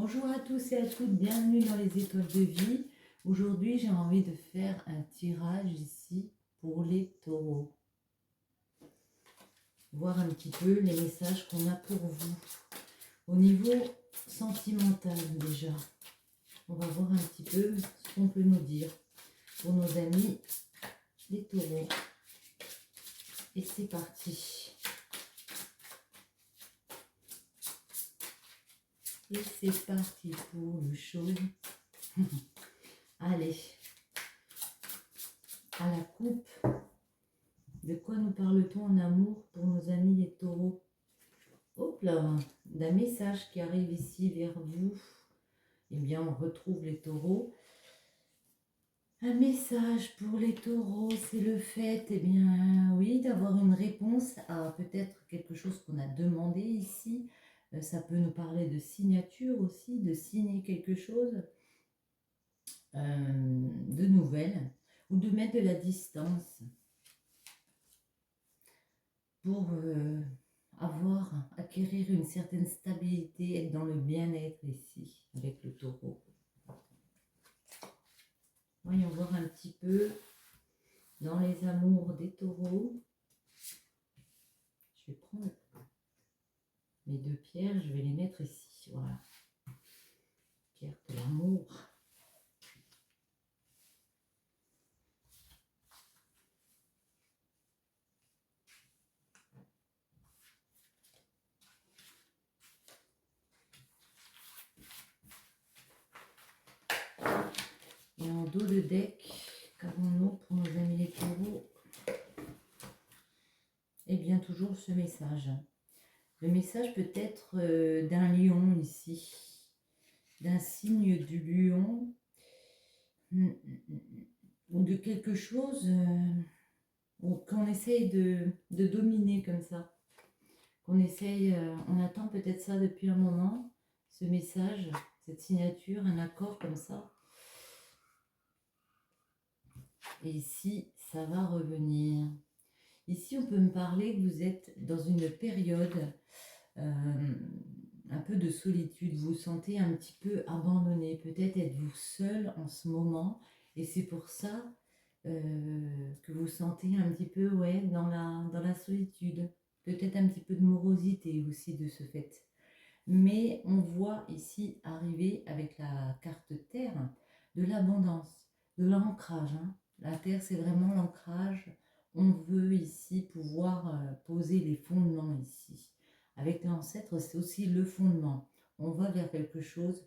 Bonjour à tous et à toutes, bienvenue dans les étoiles de vie. Aujourd'hui, j'ai envie de faire un tirage ici pour les taureaux. Voir un petit peu les messages qu'on a pour vous. Au niveau sentimental déjà, on va voir un petit peu ce qu'on peut nous dire pour nos amis les taureaux. Et c'est parti. Et c'est parti pour le show. Allez, à la coupe. De quoi nous parle-t-on en amour pour nos amis les taureaux? Hop là, d'un message qui arrive ici vers vous. Eh bien, on retrouve les taureaux. Un message pour les taureaux, c'est le fait, eh bien, oui, d'avoir une réponse à peut-être quelque chose qu'on a demandé ici. Ça peut nous parler de signature aussi, de signer quelque chose, de nouvelles, ou de mettre de la distance pour acquérir une certaine stabilité, être dans le bien-être ici, avec le taureau. Voyons voir un petit peu dans les amours des taureaux. Je vais prendre mes deux pierres, je vais les mettre ici. Voilà. Pierre de l'amour. Et en dos de deck, qu'avons-nous pour nos amis les taureaux? Eh bien, toujours ce message. Le message peut être d'un lion ici, d'un signe du lion, ou de quelque chose qu'on essaye de dominer comme ça. Qu'on essaye, on attend peut-être ça depuis un moment, ce message, cette signature, un accord comme ça. Et ici, ça va revenir. Ici, on peut me parler que vous êtes dans une période un peu de solitude. Vous vous sentez un petit peu abandonné. Peut-être êtes-vous seul en ce moment. Et c'est pour ça que vous sentez un petit peu dans la solitude. Peut-être un petit peu de morosité aussi de ce fait. Mais on voit ici arriver avec la carte Terre de l'abondance, de l'ancrage. La Terre, c'est vraiment l'ancrage. On veut ici pouvoir poser les fondements ici. Avec l'ancêtre, c'est aussi le fondement. On va vers quelque chose,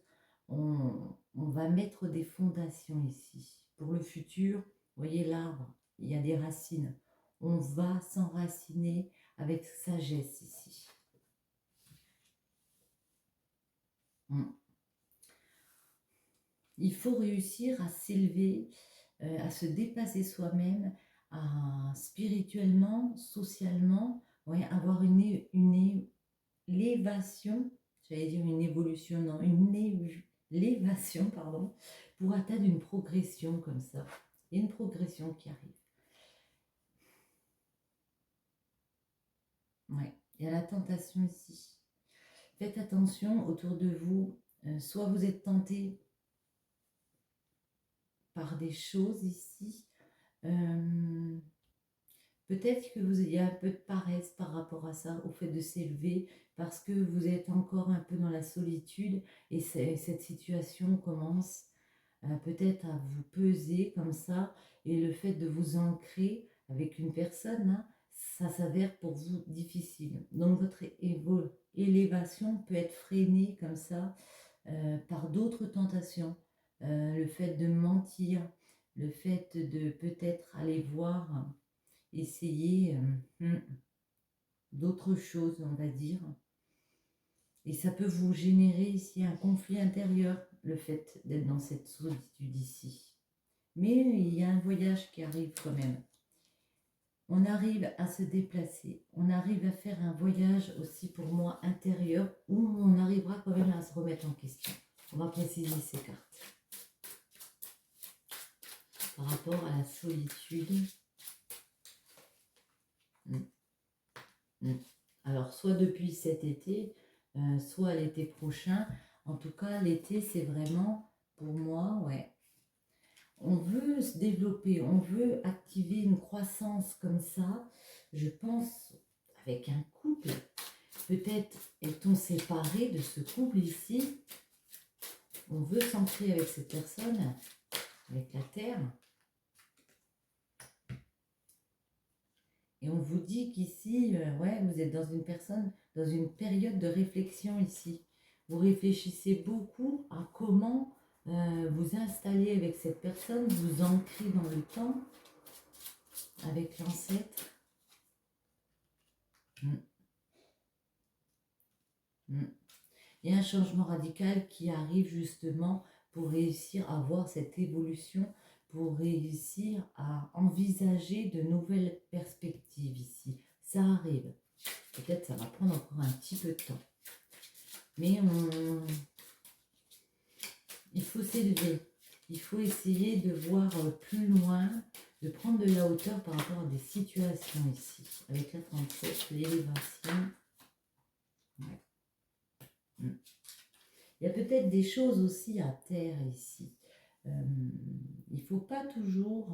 on va mettre des fondations ici. Pour le futur, vous voyez l'arbre, il y a des racines. On va s'enraciner avec sagesse ici. Il faut réussir à s'élever, à se dépasser soi-même, spirituellement, socialement, avoir une élévation, j'allais dire une évolution, non, l'élévation, pardon, pour atteindre une progression comme ça. Il y a une progression qui arrive. Ouais, il y a la tentation ici. Faites attention autour de vous, soit vous êtes tenté par des choses ici, peut-être que il y a un peu de paresse par rapport à ça, au fait de s'élever, parce que vous êtes encore un peu dans la solitude et cette situation commence peut-être à vous peser comme ça, et le fait de vous ancrer avec une personne, ça s'avère pour vous difficile. Donc votre élévation peut être freinée comme ça par d'autres tentations. Le fait de mentir, le fait de peut-être aller voir, essayer d'autres choses, on va dire. Et ça peut vous générer ici un conflit intérieur, le fait d'être dans cette solitude ici. Mais il y a un voyage qui arrive quand même. On arrive à se déplacer, on arrive à faire un voyage aussi pour moi intérieur, où on arrivera quand même à se remettre en question. On va préciser ces cartes. Par rapport à la solitude. Alors, soit depuis cet été, soit l'été prochain, En tout cas, l'été, c'est vraiment, pour moi, ouais. On veut se développer, on veut activer une croissance comme ça. Je pense, avec un couple, peut-être est-on séparé de ce couple ici. On veut s'ancrer avec cette personne, avec la terre. Et on vous dit qu'ici, ouais, vous êtes dans dans une période de réflexion ici. Vous réfléchissez beaucoup à comment vous installer avec cette personne, vous ancrer dans le temps, avec l'ancêtre. Il y a un changement radical qui arrive justement pour réussir à voir cette évolution, pour réussir à envisager de nouvelles perspectives ici. Ça arrive. Peut-être ça va prendre encore un petit peu de temps. Mais il faut s'élever. Il faut essayer de voir plus loin, de prendre de la hauteur par rapport à des situations ici. Avec la 37, l'élévation. Ouais. Il y a peut-être des choses aussi à terre ici. Il faut pas toujours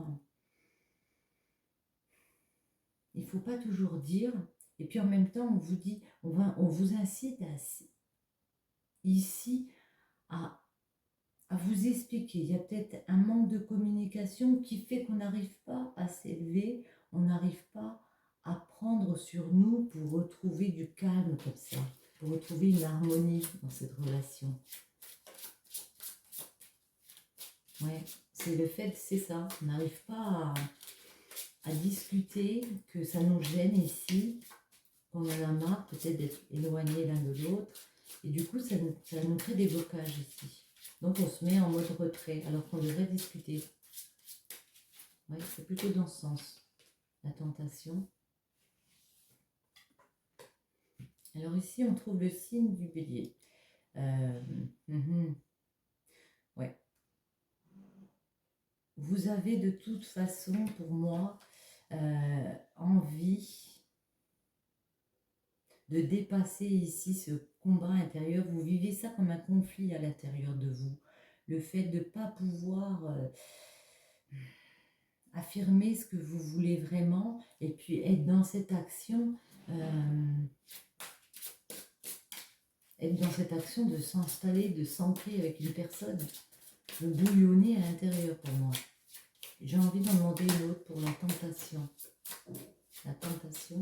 dire, et puis en même temps on vous dit, on vous incite ici à vous expliquer. Il y a peut-être un manque de communication qui fait qu'on n'arrive pas à s'élever, on n'arrive pas à prendre sur nous pour retrouver du calme comme ça, pour retrouver une harmonie dans cette relation. Ouais, c'est le fait, c'est ça, on n'arrive pas à discuter, que ça nous gêne ici, qu'on en a marre peut-être d'être éloignés l'un de l'autre, et du coup ça nous crée des blocages ici. Donc on se met en mode retrait, alors qu'on devrait discuter. Ouais, c'est plutôt dans ce sens, la tentation. Alors ici on trouve le signe du bélier. Ouais. Vous avez de toute façon, pour moi, envie de dépasser ici ce combat intérieur. Vous vivez ça comme un conflit à l'intérieur de vous. Le fait de ne pas pouvoir affirmer ce que vous voulez vraiment et puis être dans cette action, de s'installer, de s'ancrer avec une personne, de bouillonner à l'intérieur pour moi. J'ai envie d'en demander une autre pour la tentation. La tentation.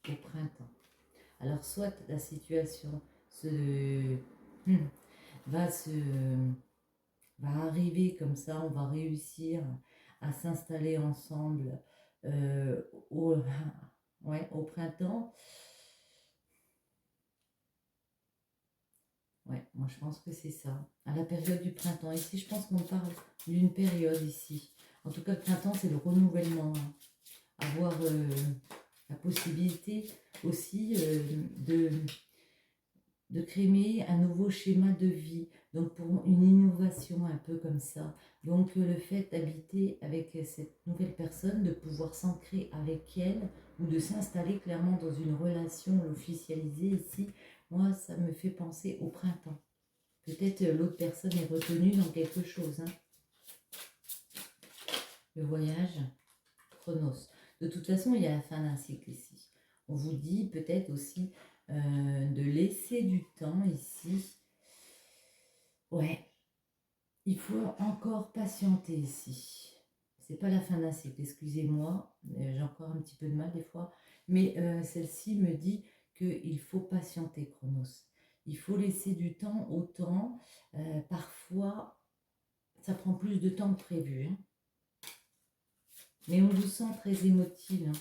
Au printemps. Alors soit la situation va arriver comme ça, on va réussir à s'installer ensemble au printemps. Ouais, moi je pense que c'est ça. À la période du printemps. Ici, je pense qu'on parle d'une période ici. En tout cas, le printemps, c'est le renouvellement. Avoir la possibilité aussi de créer un nouveau schéma de vie. Donc pour une innovation un peu comme ça. Donc le fait d'habiter avec cette nouvelle personne, de pouvoir s'ancrer avec elle ou de s'installer clairement dans une relation officialisée ici, moi ça me fait penser au printemps. Peut-être l'autre personne est retenue dans quelque chose. Hein. Le voyage, Chronos. De toute façon, il y a la fin d'un cycle ici. On vous dit peut-être aussi de laisser du temps ici. Ouais, il faut encore patienter ici. C'est pas la fin d'un cycle, excusez-moi, j'ai encore un petit peu de mal des fois. Mais celle-ci me dit qu'il faut patienter, Chronos. Il faut laisser du temps au temps. Parfois, ça prend plus de temps que prévu. Hein. Mais on vous sent très émotive. Hein.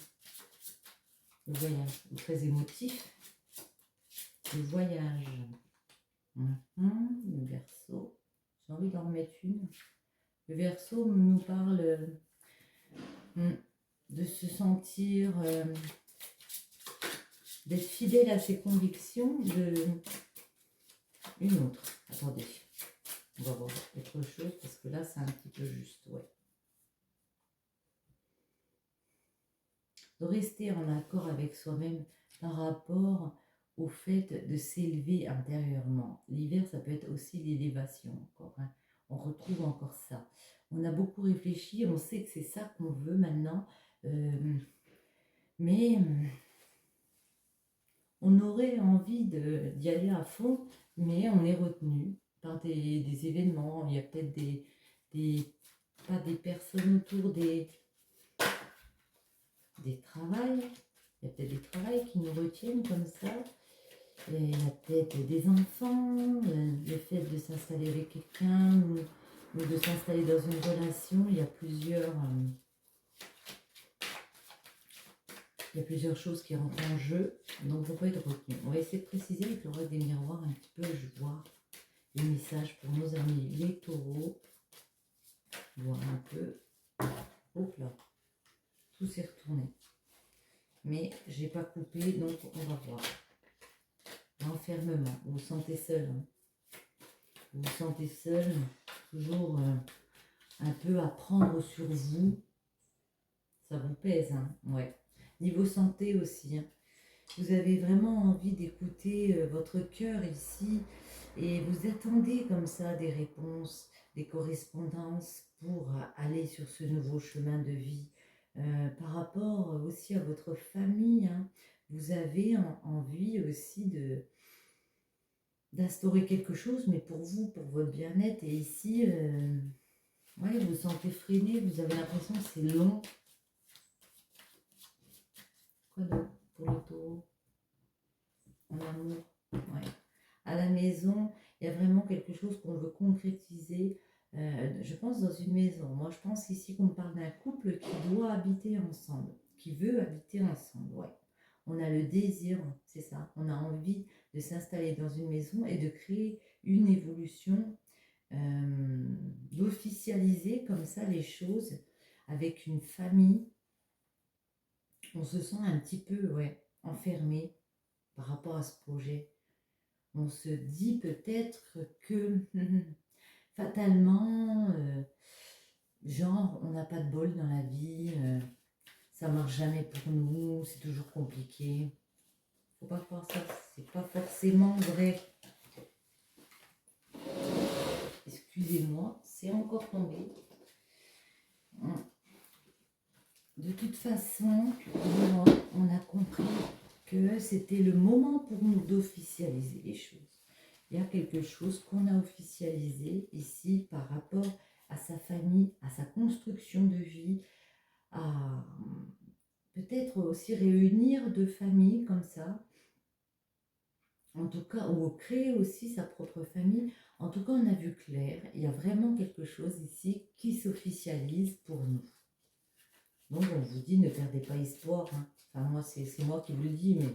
Le voyage, très émotif. Le voyage. Le Verseau. J'ai envie d'en remettre une. Le Verseau nous parle de se sentir, d'être fidèle à ses convictions. Une autre. Attendez. On va voir autre chose parce que là, c'est un petit peu juste. Ouais. de rester en accord avec soi-même par rapport au fait de s'élever intérieurement. L'hiver, ça peut être aussi l'élévation encore, hein. On retrouve encore ça. On a beaucoup réfléchi, on sait que c'est ça qu'on veut maintenant, mais on aurait envie d'y aller à fond, mais on est retenu par des événements. Il y a peut-être pas des personnes autour des travails. Il y a peut-être des travails qui nous retiennent comme ça. Et il y a peut-être des enfants, le fait de s'installer avec quelqu'un ou de s'installer dans une relation. Il y a plusieurs choses qui rentrent en jeu, donc on peut être retenu. On va essayer de préciser avec le roi des miroirs un petit peu, je vois les messages pour nos amis les taureaux. Voir un peu. Hop là, tout s'est retourné. Mais j'ai pas coupé, donc on va voir. L'enfermement, vous vous sentez seul. Hein. Vous vous sentez seul, toujours un peu à prendre sur vous. Ça vous pèse, hein, ouais. Niveau santé aussi, hein. Vous avez vraiment envie d'écouter votre cœur ici et vous attendez comme ça des réponses, des correspondances pour aller sur ce nouveau chemin de vie. Par rapport aussi à votre famille, hein, vous avez envie aussi d'instaurer quelque chose, mais pour vous, pour votre bien-être. Et ici, ouais, vous vous sentez freiné, vous avez l'impression que c'est long. Quoi d'autre pour le taureau? En amour, ouais. À la maison, il y a vraiment quelque chose qu'on veut concrétiser. Je pense dans une maison. Moi, je pense ici qu'on parle d'un couple qui doit habiter ensemble, qui veut habiter ensemble, ouais. On a le désir, c'est ça. On a envie de s'installer dans une maison et de créer une évolution, d'officialiser comme ça les choses avec une famille. On se sent un petit peu, ouais, enfermé par rapport à ce projet. On se dit peut-être que fatalement, genre, on n'a pas de bol dans la vie, ça marche jamais pour nous, c'est toujours compliqué. Faut pas croire ça, c'est pas forcément vrai. Excusez-moi, c'est encore tombé. De toute façon, on a compris que c'était le moment pour nous d'officialiser les choses. Il y a quelque chose qu'on a officialisé ici par rapport à sa famille, à sa construction de vie, à peut-être aussi réunir deux familles comme ça, en tout cas, ou créer aussi sa propre famille. En tout cas, on a vu clair, il y a vraiment quelque chose ici qui s'officialise pour nous. Donc on vous dit, ne perdez pas espoir. Hein. Enfin, moi, c'est moi qui vous le dis, mais...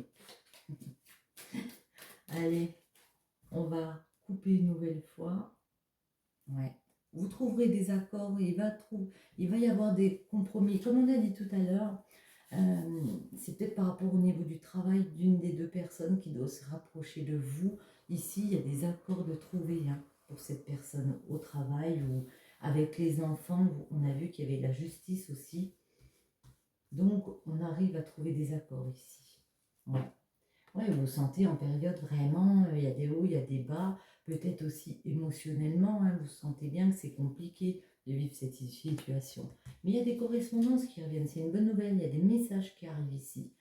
Allez, on va couper une nouvelle fois. Ouais. Vous trouverez des accords, il va y avoir des compromis. Comme on a dit tout à l'heure, c'est peut-être par rapport au niveau du travail d'une des deux personnes qui doit se rapprocher de vous. Ici, il y a des accords de trouver, hein, pour cette personne au travail ou avec les enfants. On a vu qu'il y avait de la justice aussi. Donc, on arrive à trouver des accords ici. Ouais. Ouais, vous vous sentez en période vraiment, il y a des hauts, il y a des bas, peut-être aussi émotionnellement, hein, vous sentez bien que c'est compliqué de vivre cette situation. Mais il y a des correspondances qui reviennent, c'est une bonne nouvelle, il y a des messages qui arrivent ici.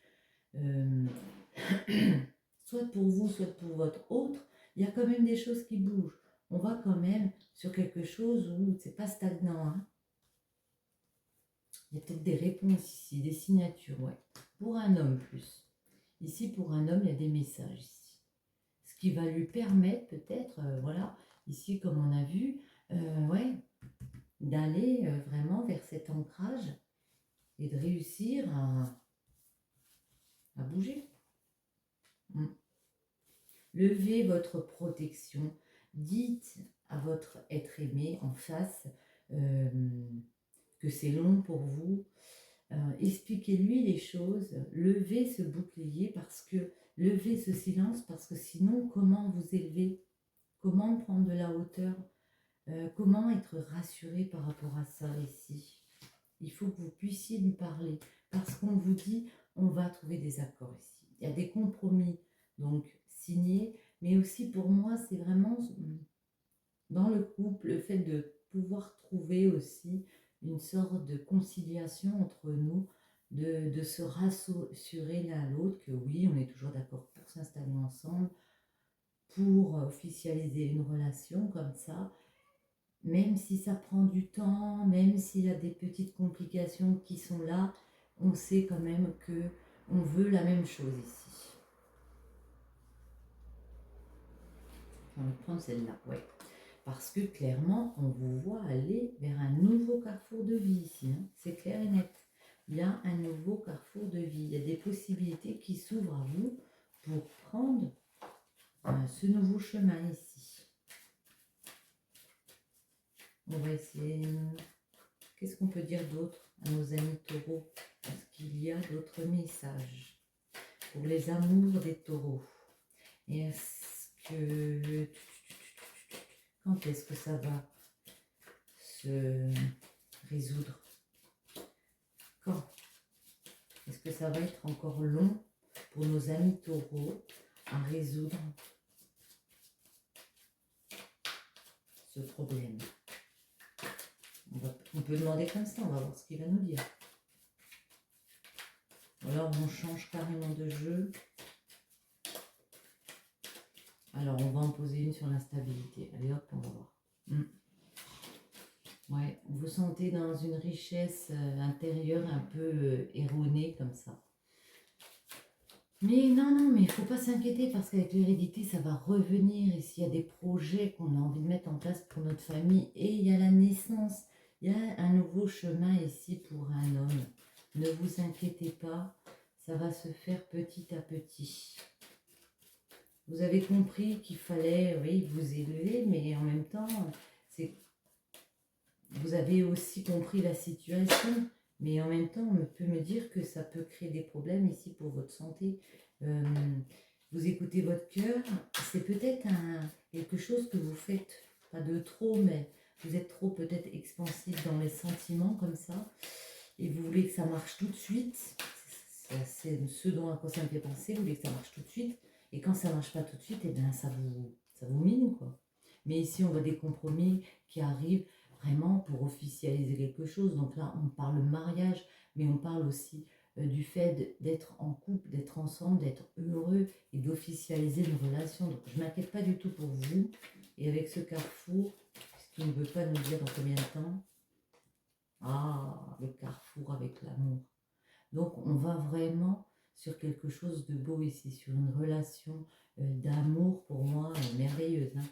Soit pour vous, soit pour votre autre, il y a quand même des choses qui bougent. On va quand même sur quelque chose où c'est pas stagnant, hein. Il y a peut-être des réponses ici, des signatures, ouais. Pour un homme plus. Ici, pour un homme, il y a des messages ici. Ce qui va lui permettre peut-être, voilà, ici comme on a vu, ouais, d'aller vraiment vers cet ancrage et de réussir à bouger. Levez votre protection. Dites à votre être aimé en face que c'est long pour vous. Expliquez-lui les choses. Levez ce bouclier levez ce silence parce que sinon, comment vous élever? Comment prendre de la hauteur? Comment être rassuré par rapport à ça ici? Il faut que vous puissiez lui parler. parce qu'on vous dit, on va trouver des accords ici. Il y a des compromis, donc signés, mais aussi pour moi, c'est vraiment dans le couple, le fait de pouvoir trouver aussi une sorte de conciliation entre nous, de se rassurer l'un l'autre que oui, on est toujours d'accord pour s'installer ensemble, pour officialiser une relation comme ça, même si ça prend du temps, même s'il y a des petites complications qui sont là, on sait quand même que on veut la même chose ici. On va prendre celle-là, ouais. Parce que clairement, on vous voit aller vers un nouveau carrefour de vie ici. Hein. C'est clair et net. Il y a un nouveau carrefour de vie. Il y a des possibilités qui s'ouvrent à vous pour prendre ce nouveau chemin ici. On va essayer. Qu'est-ce qu'on peut dire d'autre à nos amis taureaux? Est-ce qu'il y a d'autres messages pour les amours des taureaux? Et est-ce que... Quand est-ce que ça va se résoudre? Quand? Est-ce que ça va être encore long pour nos amis taureaux à résoudre ce problème? On peut demander comme ça, on va voir ce qu'il va nous dire. Ou alors on change carrément de jeu. Alors on va en poser une sur l'instabilité. Allez hop, on va voir. Ouais, vous sentez dans une richesse intérieure un peu erronée comme ça. Mais non, mais il ne faut pas s'inquiéter parce qu'avec l'hérédité, ça va revenir. Et s'il y a des projets qu'on a envie de mettre en place pour notre famille, et il y a la naissance, il y a un nouveau chemin ici pour un homme. Ne vous inquiétez pas, ça va se faire petit à petit. Vous avez compris qu'il fallait, oui, vous élever, mais en même temps, vous avez aussi compris la situation. Mais en même temps, on peut me dire que ça peut créer des problèmes ici pour votre santé. Vous écoutez votre cœur, c'est peut-être quelque chose que vous faites, pas de trop, mais vous êtes trop peut-être expansif dans les sentiments comme ça, et vous voulez que ça marche tout de suite. C'est ce dont ça me fait penser, vous voulez que ça marche tout de suite, et quand ça marche pas tout de suite, et bien ça vous mine, quoi. Mais ici, on voit des compromis qui arrivent vraiment pour officialiser quelque chose. Donc là, on parle mariage, mais on parle aussi du fait d'être en couple, d'être ensemble, d'être heureux et d'officialiser une relation. Donc je ne m'inquiète pas du tout pour vous. Et avec ce carrefour, puisqu'il ne veut pas nous dire dans combien de temps. Ah, le carrefour avec l'amour. Donc on va vraiment sur quelque chose de beau ici, sur une relation d'amour pour moi merveilleuse. Hein.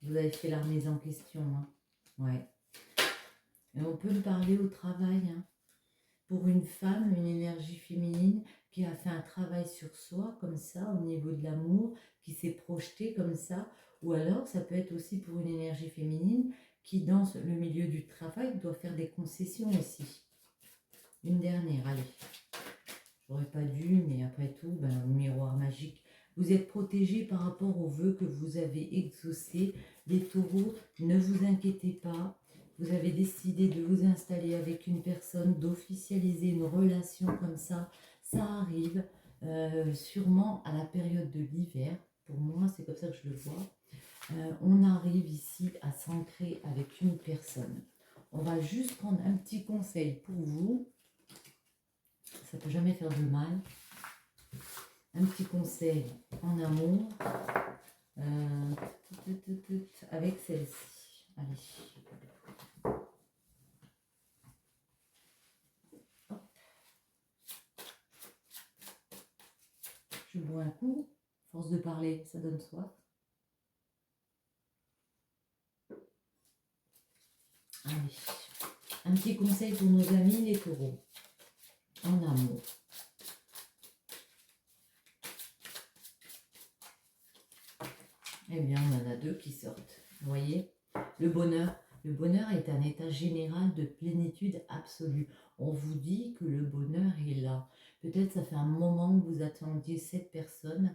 Vous avez fait la remise en question. Hein. Ouais. Et on peut me parler au travail. Hein. Pour une femme, une énergie féminine qui a fait un travail sur soi, comme ça, au niveau de l'amour, qui s'est projetée comme ça. Ou alors, ça peut être aussi pour une énergie féminine qui, dans le milieu du travail, doit faire des concessions ici. Une dernière, allez. J'aurais pas dû, mais après tout, ben, miroir magique. Vous êtes protégés par rapport aux vœux que vous avez exaucés. Les taureaux, ne vous inquiétez pas. Vous avez décidé de vous installer avec une personne, d'officialiser une relation comme ça. Ça arrive sûrement à la période de l'hiver. Pour moi, c'est comme ça que je le vois. On arrive ici à s'ancrer avec une personne. On va juste prendre un petit conseil pour vous. Ça ne peut jamais faire de mal. Un petit conseil en amour avec celle-ci. Allez. Hop. Je bois un coup. Force de parler, ça donne soif. Allez. Un petit conseil pour nos amis les taureaux. En amour. Eh bien, on en a deux qui sortent. Vous voyez, le bonheur. Le bonheur est un état général de plénitude absolue. On vous dit que le bonheur est là. Peut-être ça fait un moment que vous attendiez cette personne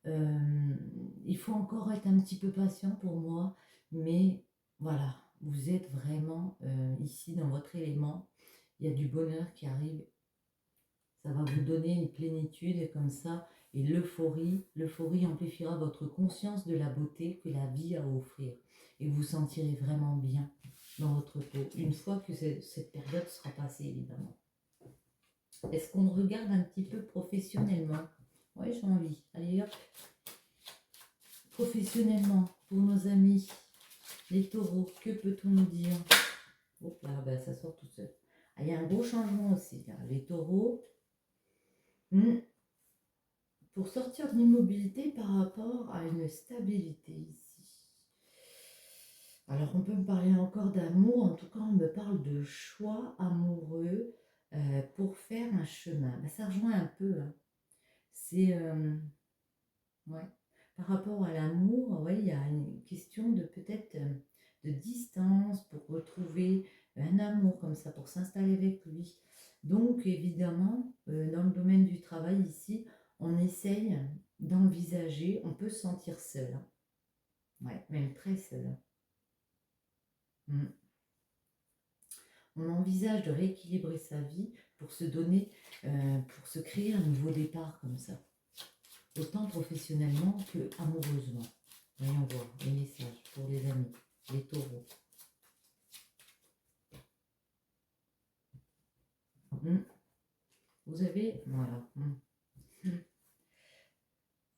Il faut encore être un petit peu patient pour moi, mais voilà, vous êtes vraiment ici dans votre élément. Il y a du bonheur qui arrive, ça va vous donner une plénitude comme ça, et l'euphorie amplifiera votre conscience de la beauté que la vie a à offrir, et vous sentirez vraiment bien dans votre peau, une fois que cette période sera passée, évidemment. Est-ce qu'on regarde un petit peu professionnellement? Oui, j'ai envie. Allez hop. Professionnellement, pour nos amis, les taureaux, que peut-on nous dire? Hop là, ben, ça sort tout seul. Ah, il y a un gros changement aussi, là. Les taureaux. Pour sortir de l'immobilité par rapport à une stabilité ici. Alors, on peut me parler encore d'amour. En tout cas, on me parle de choix amoureux pour faire un chemin. Ben, ça rejoint un peu. Hein. C'est... ouais. Par rapport à l'amour, ouais, il y a une question de peut-être de distance pour retrouver un amour comme ça, pour s'installer avec lui. Donc évidemment, dans le domaine du travail ici, on essaye d'envisager, on peut se sentir seul, hein. Ouais, même très seul. Mm. On envisage de rééquilibrer sa vie pour se donner, pour se créer un nouveau départ comme ça, autant professionnellement que amoureusement. Voyons voir les messages pour les amis, les taureaux. Vous avez, voilà.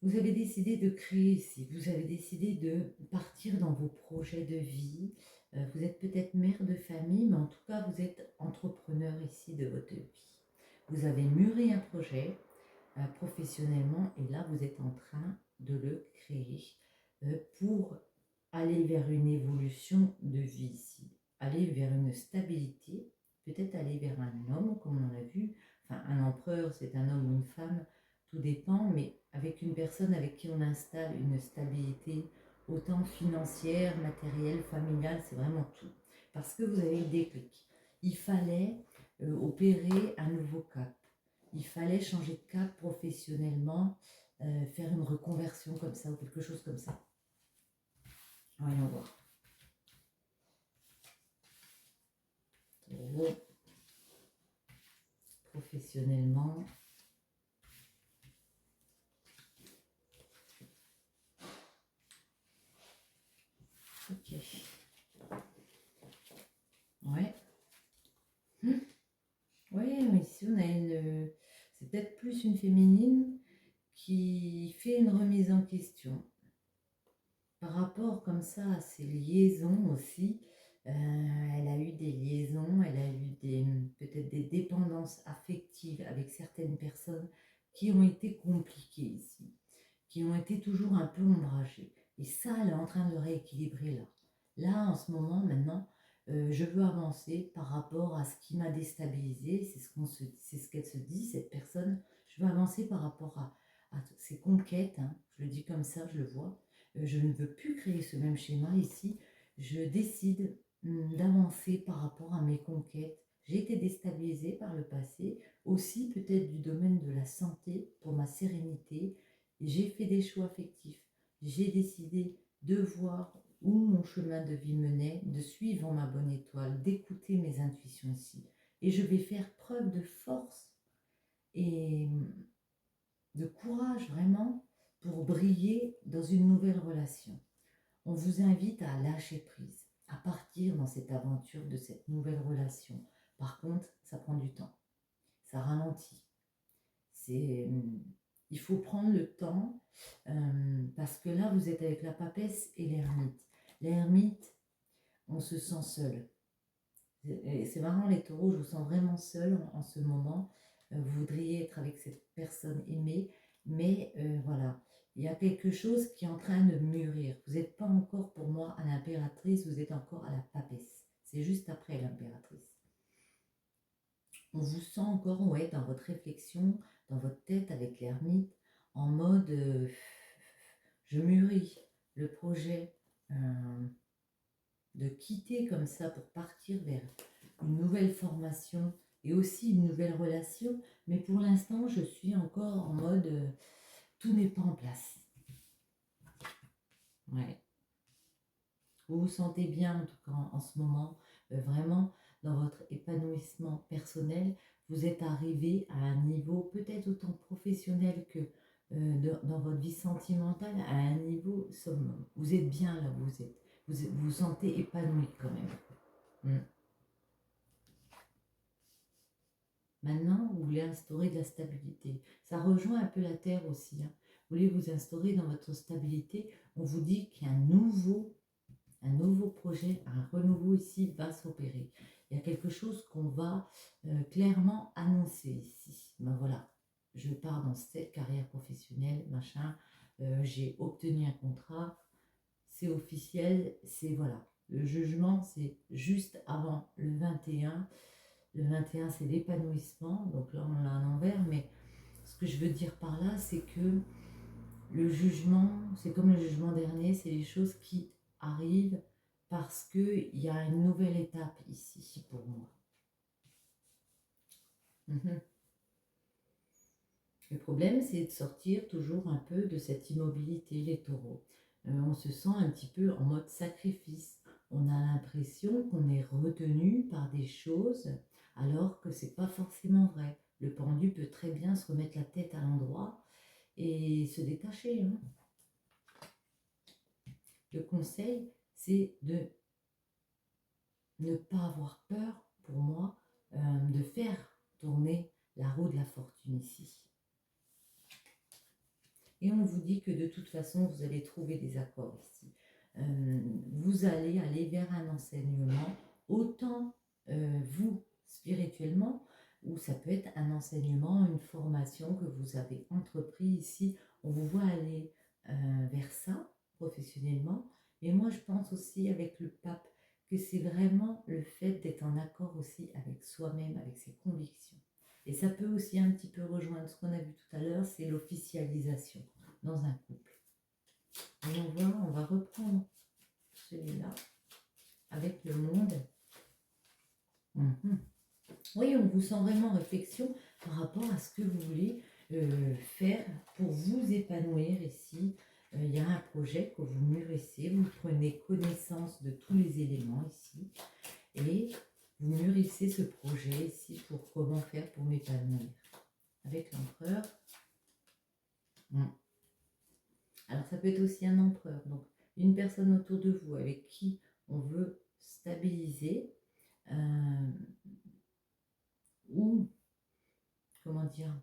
Vous avez décidé de créer ici, vous avez décidé de partir dans vos projets de vie. Vous êtes peut-être mère de famille, mais en tout cas, vous êtes entrepreneur ici de votre vie. Vous avez mûri un projet professionnellement et là, vous êtes en train de le créer pour aller vers une évolution de vie ici, aller vers une stabilité, peut-être aller vers un homme, comme on l'a vu. Enfin, un empereur, c'est un homme ou une femme, tout dépend, mais avec une personne avec qui on installe une stabilité, autant financière, matérielle, familiale, c'est vraiment tout. Parce que vous avez le déclic. Il fallait opérer un nouveau cap. Il fallait changer de cap professionnellement, faire une reconversion comme ça ou quelque chose comme ça. Voyons voir. Professionnellement. Ok. Ouais. Ouais, mais ici on a une... C'est peut-être plus une féminine qui fait une remise en question. Par rapport comme ça à ses liaisons aussi, elle a eu des liaisons, elle a eu peut-être des dépendances affectives avec certaines personnes qui ont été compliquées ici, qui ont été toujours un peu ombragées. Et ça, elle est en train de le rééquilibrer là. Là, en ce moment, maintenant, je veux avancer par rapport à ce qui m'a déstabilisée. C'est ce qu'elle se dit, cette personne. Je veux avancer par rapport à ses conquêtes. Hein. Je le dis comme ça, je le vois. Je ne veux plus créer ce même schéma ici. Je décide d'avancer par rapport à mes conquêtes. J'ai été déstabilisée par le passé, aussi peut-être du domaine de la santé pour ma sérénité. J'ai fait des choix affectifs. J'ai décidé de voir où mon chemin de vie menait, de suivre ma bonne étoile, d'écouter mes intuitions ici. Et je vais faire preuve de force et de courage vraiment pour briller dans une nouvelle relation. On vous invite à lâcher prise, à partir dans cette aventure de cette nouvelle relation. Par contre, ça prend du temps, ça ralentit. Il faut prendre le temps parce que là, vous êtes avec la papesse et l'ermite. L'ermite, on se sent seul. C'est marrant, les taureaux, je vous sens vraiment seul en ce moment. Vous voudriez être avec cette personne aimée, mais voilà, il y a quelque chose qui est en train de mûrir. Vous n'êtes pas encore pour moi à l'impératrice, vous êtes encore à la papesse. C'est juste après l'impératrice. On vous sent encore, ouais, dans votre réflexion, dans votre tête avec l'ermite, en mode je mûris le projet de quitter comme ça pour partir vers une nouvelle formation et aussi une nouvelle relation, mais pour l'instant je suis encore en mode tout n'est pas en place. Ouais. Vous vous sentez bien en tout cas en ce moment, vraiment dans votre épanouissement personnel. Vous êtes arrivé à un niveau peut-être autant professionnel que dans votre vie sentimentale, à un niveau summum. Vous êtes bien là où vous êtes. Vous vous sentez épanoui quand même. Mm. Maintenant, vous voulez instaurer de la stabilité. Ça rejoint un peu la Terre aussi, hein. Vous voulez vous instaurer dans votre stabilité. On vous dit qu'il y a un nouveau projet, un renouveau ici va s'opérer. Il y a quelque chose qu'on va clairement annoncer ici. Ben voilà, je pars dans cette carrière professionnelle, machin, j'ai obtenu un contrat, c'est officiel, c'est voilà. Le jugement, c'est juste avant le 21. Le 21, c'est l'épanouissement, donc là on l'a à l'envers, mais ce que je veux dire par là, c'est que le jugement, c'est comme le jugement dernier, c'est les choses qui arrivent parce qu'il y a une nouvelle étape ici pour moi. Mhm. Le problème, c'est de sortir toujours un peu de cette immobilité, les taureaux. On se sent un petit peu en mode sacrifice. On a l'impression qu'on est retenu par des choses alors que c'est pas forcément vrai. Le pendu peut très bien se remettre la tête à l'endroit et se détacher, hein. Le conseil, c'est de ne pas avoir peur, pour moi, de faire tourner la roue de la fortune ici. Et on vous dit que de toute façon, vous allez trouver des accords ici. Vous allez aller vers un enseignement, autant vous, spirituellement, ou ça peut être un enseignement, une formation que vous avez entrepris ici. On vous voit aller vers ça, professionnellement. Et moi, je pense aussi avec le pape que c'est vraiment le fait d'être en accord aussi avec soi-même, avec ses convictions. Et ça peut aussi un petit peu rejoindre ce qu'on a vu tout à l'heure, c'est l'officialisation dans un couple. Et on va reprendre celui-là avec le monde. Mhm. Oui, on vous sent vraiment en réflexion par rapport à ce que vous voulez faire pour vous épanouir ici. Il y a un projet que vous mûrissez, vous prenez connaissance de tous les éléments ici et vous mûrissez ce projet ici pour comment faire pour m'épanouir. Avec l'empereur. Alors ça peut être aussi un empereur, donc une personne autour de vous avec qui on veut stabiliser ou, comment dire,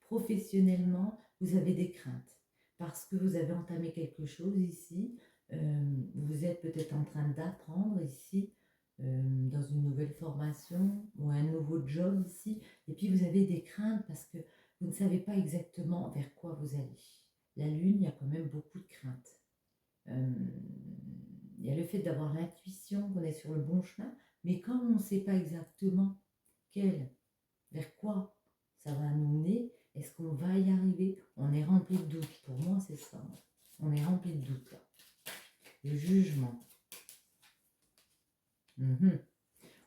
professionnellement, vous avez des craintes parce que vous avez entamé quelque chose ici, vous êtes peut-être en train d'apprendre ici dans une nouvelle formation ou un nouveau job ici, et puis vous avez des craintes parce que vous ne savez pas exactement vers quoi vous allez. La lune, il y a quand même beaucoup de craintes. Il y a le fait d'avoir l'intuition qu'on est sur le bon chemin, mais quand on ne sait pas exactement vers quoi ça va nous mener, est-ce qu'on va y arriver? On est rempli de doutes. Pour moi, c'est ça. On est rempli de doutes là. Le jugement.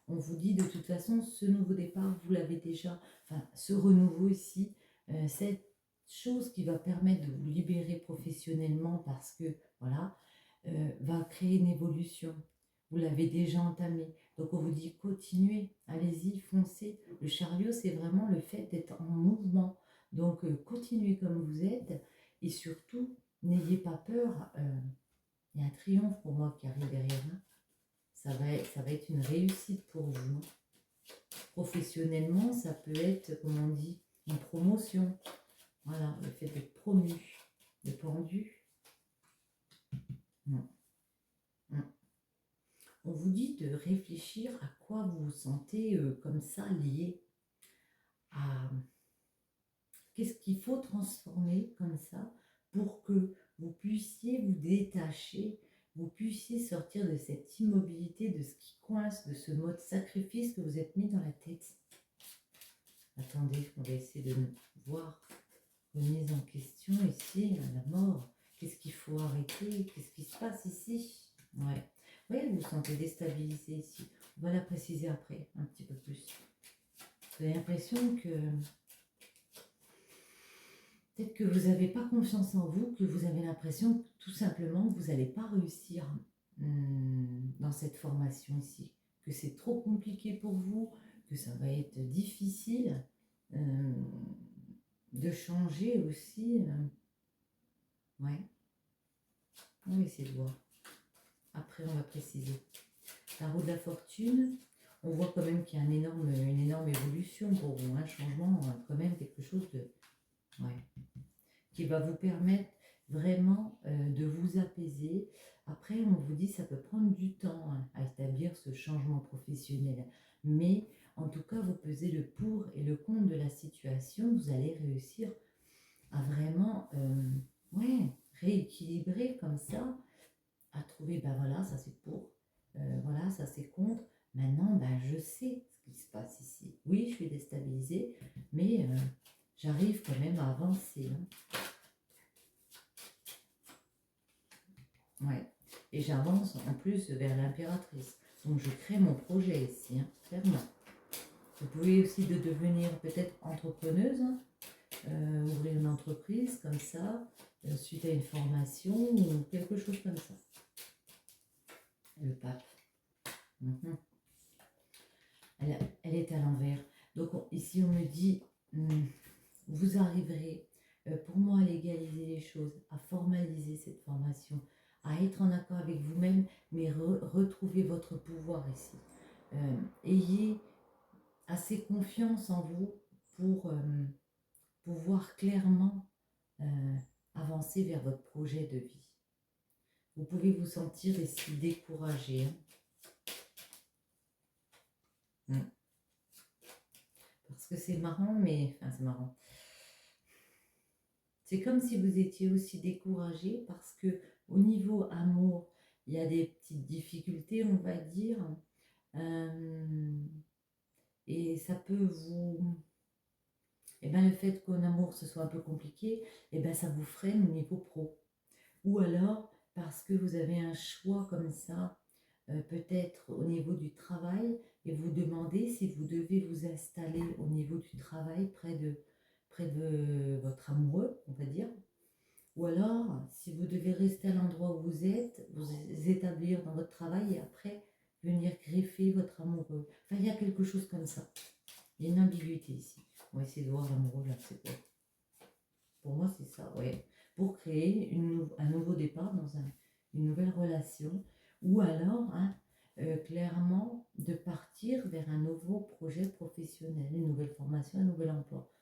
On vous dit de toute façon, ce nouveau départ, vous l'avez déjà, enfin, ce renouveau ici, cette chose qui va permettre de vous libérer professionnellement parce que, voilà, va créer une évolution. Vous l'avez déjà entamé. Donc on vous dit continuez, allez-y, foncez. Le chariot, c'est vraiment le fait d'être en mouvement. Donc continuez comme vous êtes et surtout, n'ayez pas peur. Il y a un triomphe pour moi qui arrive derrière. Hein. Ça va être une réussite pour vous. Professionnellement, ça peut être, comme on dit, une promotion. Voilà, le fait d'être promu, de pendu. Non. On vous dit de réfléchir à quoi vous vous sentez comme ça lié à qu'est-ce qu'il faut transformer comme ça pour que vous puissiez vous détacher, vous puissiez sortir de cette immobilité, de ce qui coince, de ce mode sacrifice que vous êtes mis dans la tête. Attendez, on va essayer de voir remise en question ici, la mort. Qu'est-ce qu'il faut arrêter? Qu'est-ce qui se passe ici? Ouais. Oui, vous vous sentez déstabilisé ici. On va la préciser après, un petit peu plus. Vous avez l'impression que peut-être que vous n'avez pas confiance en vous, que vous avez l'impression tout simplement que vous n'allez pas réussir dans cette formation ici, que c'est trop compliqué pour vous, que ça va être difficile de changer aussi. Ouais, on va essayer de voir. Après, on va préciser. La roue de la fortune, on voit quand même qu'il y a une énorme évolution pour vous, un changement, quand même quelque chose de... Ouais, qui va vous permettre vraiment de vous apaiser. Après, on vous dit ça peut prendre du temps à établir ce changement professionnel. Mais en tout cas, vous pesez le pour et le contre de la situation. Vous allez réussir à vraiment ouais, rééquilibrer comme ça, à trouver, ben voilà, ça c'est pour, voilà, ça c'est contre. Maintenant, ben, je sais ce qui se passe ici. Oui, je suis déstabilisée, mais j'arrive quand même à avancer. Ouais. Et j'avance en plus vers l'impératrice. Donc je crée mon projet ici, clairement. Vous pouvez aussi devenir peut-être entrepreneuse, ouvrir une entreprise comme ça, suite à une formation ou quelque chose comme ça. Le pape. Elle est à l'envers. Donc ici on me dit, vous arriverez pour moi à légaliser les choses, à formaliser cette formation, à être en accord avec vous-même, mais retrouver votre pouvoir ici. Ayez assez confiance en vous pour pouvoir clairement avancer vers votre projet de vie. Vous pouvez vous sentir ici découragé. Parce que c'est marrant, mais... Enfin, c'est marrant. C'est comme si vous étiez aussi découragé parce que au niveau amour, il y a des petites difficultés, on va dire. Et ça peut vous... Et bien le fait qu'en amour ce soit un peu compliqué, et bien ça vous freine au niveau pro. Ou alors parce que vous avez un choix comme ça, peut-être au niveau du travail, et vous demandez si vous devez vous installer au niveau du travail près de votre amoureux, on va dire. Ou alors, si vous devez rester à l'endroit où vous êtes, vous établir dans votre travail et après venir greffer votre amoureux. Enfin, il y a quelque chose comme ça. Il y a une ambiguïté ici. On va essayer de voir l'amoureux là, c'est quoi. Pour moi, c'est ça, ouais. Pour créer un nouveau départ dans une nouvelle relation. Ou alors, clairement, de partir vers un nouveau projet professionnel, une nouvelle formation, un nouvel emploi.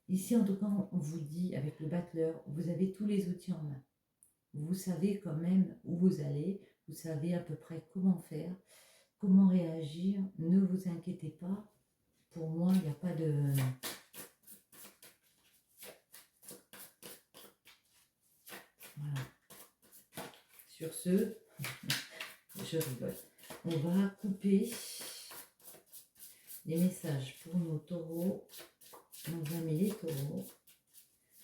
Ici, en tout cas, on vous dit, avec le battleur, vous avez tous les outils en main. Vous savez quand même où vous allez, vous savez à peu près comment faire, comment réagir. Ne vous inquiétez pas. Pour moi, il n'y a pas de... Voilà. Sur ce, je rigole. On va couper les messages pour nos taureaux, nos amis les taureaux,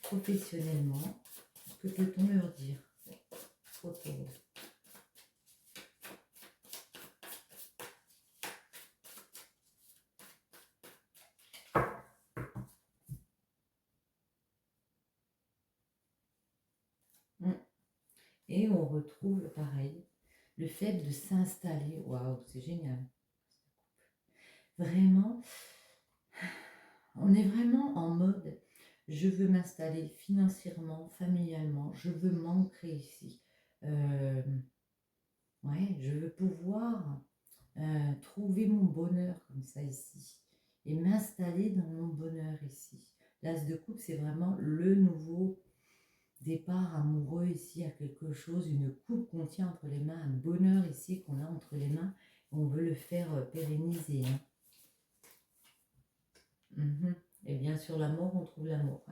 professionnellement. Que peut-on leur dire aux taureaux? Et on retrouve pareil, le fait de s'installer. Waouh, c'est génial. Vraiment, on est vraiment en mode, je veux m'installer financièrement, familialement, je veux m'ancrer ici. Ouais, je veux pouvoir trouver mon bonheur comme ça ici et m'installer dans mon bonheur ici. L'As de coupe, c'est vraiment le nouveau départ amoureux ici à quelque chose, une coupe qu'on tient entre les mains, un bonheur ici qu'on a entre les mains. On veut le faire pérenniser. Et bien sûr, l'amour, on trouve l'amour.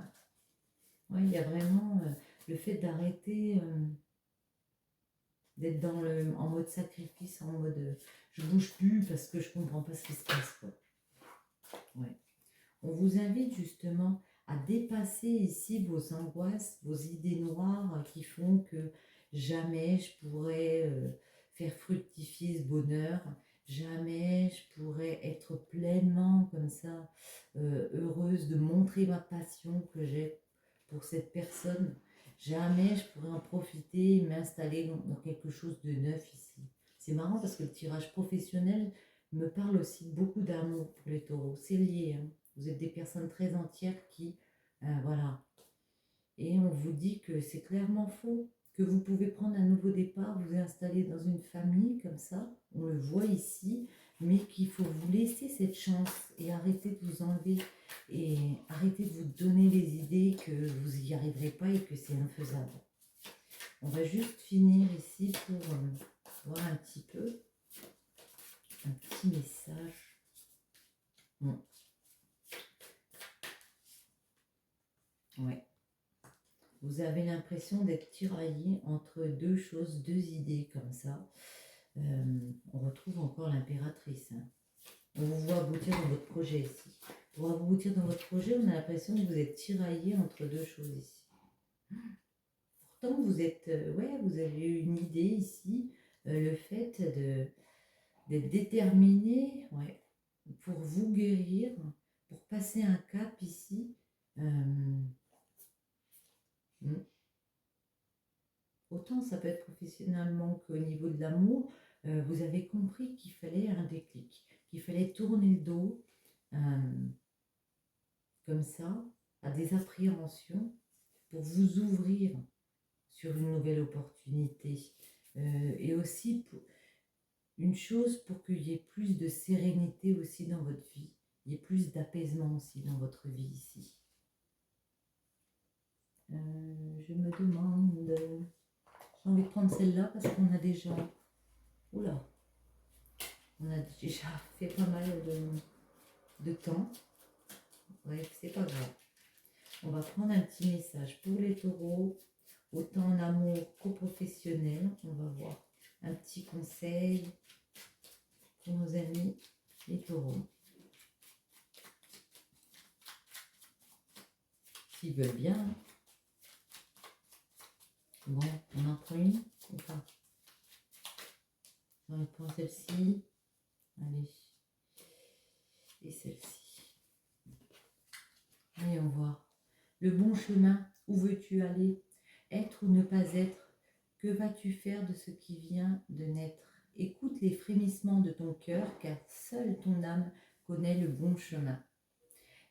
Ouais, il y a vraiment le fait d'arrêter, d'être en mode sacrifice, en mode je bouge plus parce que je comprends pas ce qui se passe. Quoi. Ouais. On vous invite justement à dépasser ici vos angoisses, vos idées noires qui font que jamais je pourrais faire fructifier ce bonheur, jamais je pourrais être pleinement comme ça heureuse de montrer ma passion que j'ai pour cette personne. Jamais je pourrais en profiter et m'installer dans quelque chose de neuf ici. C'est marrant parce que le tirage professionnel me parle aussi beaucoup d'amour pour les taureaux. C'est lié, hein. Vous êtes des personnes très entières qui, voilà. Et on vous dit que c'est clairement faux, que vous pouvez prendre un nouveau départ, vous installer dans une famille comme ça, on le voit ici, mais qu'il faut vous laisser cette chance et arrêter de vous enlever et arrêter de vous donner les idées que vous n'y arriverez pas et que c'est infaisable. On va juste finir ici pour voir un petit peu, un petit message. Bon. Ouais. Vous avez l'impression d'être tiraillé entre deux choses, deux idées comme ça. On retrouve encore l'impératrice. Hein. On vous voit aboutir dans votre projet ici. Pour aboutir dans votre projet, on a l'impression que vous êtes tiraillé entre deux choses ici. Pourtant, vous êtes, ouais, vous avez une idée ici, le fait d'être déterminé, ouais, pour vous guérir, pour passer un cap ici. Autant ça peut être professionnellement qu'au niveau de l'amour, vous avez compris qu'il fallait un déclic, qu'il fallait tourner le dos comme ça à des appréhensions pour vous ouvrir sur une nouvelle opportunité. Et aussi pour une chose pour qu'il y ait plus de sérénité aussi dans votre vie, il y ait plus d'apaisement aussi dans votre vie ici. Je me demande... J'ai envie de prendre celle-là parce qu'on a déjà... Oula! On a déjà fait pas mal de temps. Bref, c'est pas grave. On va prendre un petit message pour les taureaux, autant en amour qu'au professionnel. On va voir un petit conseil pour nos amis les taureaux. S'ils veulent bien. Hein. Bon, on en prend une ou pas? On prend celle-ci. Allez. Et celle-ci. Voyons voir. Le bon chemin, où veux-tu aller? Être ou ne pas être? Que vas-tu faire de ce qui vient de naître? Écoute les frémissements de ton cœur, car seule ton âme connaît le bon chemin.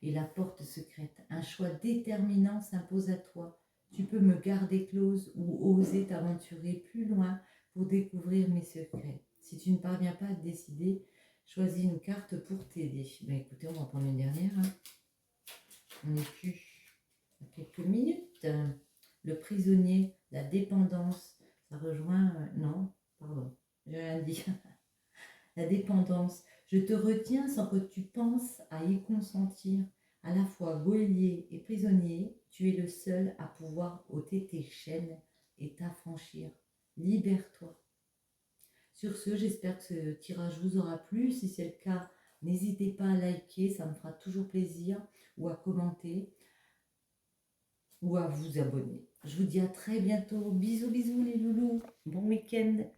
Et la porte secrète, un choix déterminant s'impose à toi. Tu peux me garder close ou oser t'aventurer plus loin pour découvrir mes secrets. Si tu ne parviens pas à te décider, choisis une carte pour t'aider. Ben écoutez, on va prendre une dernière. Hein. On n'est plus à quelques minutes. Le prisonnier, la dépendance, ça rejoint... non, pardon, j'ai rien dit. La dépendance. Je te retiens sans que tu penses à y consentir. À la fois geôlier et prisonnier, tu es le seul à pouvoir ôter tes chaînes et t'affranchir. Libère-toi. Sur ce, j'espère que ce tirage vous aura plu. Si c'est le cas, n'hésitez pas à liker, ça me fera toujours plaisir, ou à commenter, ou à vous abonner. Je vous dis à très bientôt. Bisous, bisous les loulous. Bon week-end.